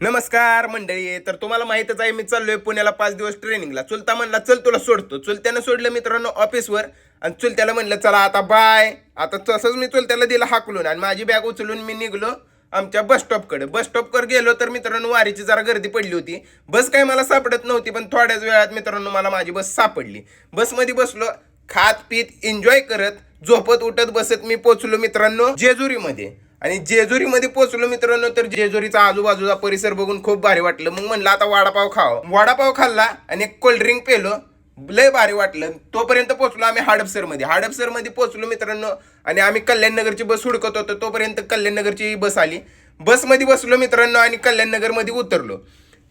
नमस्कार मंडळी. तर तुम्हाला माहितच आहे मी चाललोय पुण्याला 5 दिवस ट्रेनिंगला. चुलता म्हणला चल तुला सोडतो. चुलत्यानं सोडलं मित्रांनो ऑफिसवर आणि चुलत्याला म्हणलं चला आता बाय. आता तसंच मी चुलत्याला दिलं हाकलून आणि माझी बॅग उचलून मी निघलो आमच्या बस स्टॉपवर गेलो. तर मित्रांनो वारीची जरा गर्दी पडली होती. बस काय मला सापडत नव्हती, पण थोड्याच वेळात मित्रांनो मला माझी बस सापडली. बसमध्ये बसलो, खात पीत एन्जॉय करत झोपत उठत बसत मी पोचलो मित्रांनो जेजुरीमध्ये. आणि जेजुरीमध्ये पोहोचलो मित्रांनो. तर जेजुरीचा आजूबाजूचा परिसर बघून खूप भारी वाटलं. मग म्हणलं आता वडापाव खावा. वडापाव खाल्ला आणि एक कोल्ड्रिंक पेलो. लय भारी वाटलं. तोपर्यंत पोहोचलो आम्ही हडपसरमध्ये पोहोचलो मित्रांनो. आणि आम्ही कल्याणनगरची बस हुडकत होतो. तोपर्यंत कल्याणनगरची बस आली. बसमध्ये बसलो मित्रांनो आणि कल्याणनगरमध्ये उतरलो.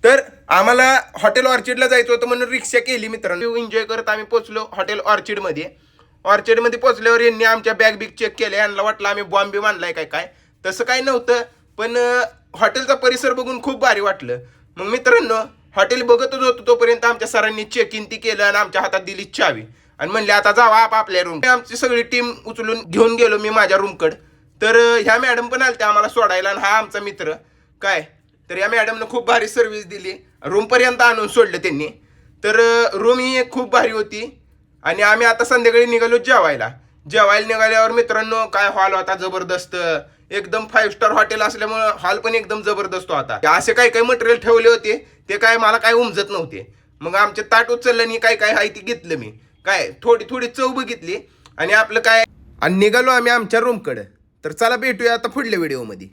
तर आम्हाला हॉटेल ऑर्चिडला जायचं होतं म्हणून रिक्षा केली मित्रांनो. एन्जॉय करत आम्ही पोहोचलो हॉटेल ऑर्चिडमध्ये पोहोचल्यावर यांनी आमच्या बॅग बिग चेक केल्या. यांना वाटलं आम्ही बॉम्बे मानलाय काय. तसं काही नव्हतं, पण हॉटेलचा परिसर बघून खूप भारी वाटलं. मग मित्रांनो हॉटेल बघतच होतो तोपर्यंत आमच्या सरांनी चेक इन ती केलं आणि आमच्या हातात दिली चावी आणि म्हणले आता जावा आपल्या रूम. आमची सगळी टीम उचलून घेऊन गेलो मी माझ्या रूमकडे. तर ह्या मॅडम पण आल्या आम्हाला सोडायला आणि हा आमचा मित्र तर या मॅडमनं खूप भारी सर्व्हिस दिली. रूमपर्यंत आणून सोडलं त्यांनी. तर रूम ही खूप भारी होती. आणि आम्ही आता संध्याकाळी निघालो जेवायला निघाल्यावर मित्रांनो काय हॉल होता जबरदस्त. एकदम 5 स्टार हॉटेल असल्यामुळे हॉल पण एकदम जबरदस्त होता. असे काही मटेरियल ठेवले होते ते काय मला काय उमजत नव्हते. मग आमचे ताट उचललं आणि काय आहे ते घेतलं मी. थोडी चव बघितली आणि आपलं आणि निघालो आम्ही आमच्या रूमकडे. तर चला भेटूया आता पुढल्या व्हिडिओमध्ये.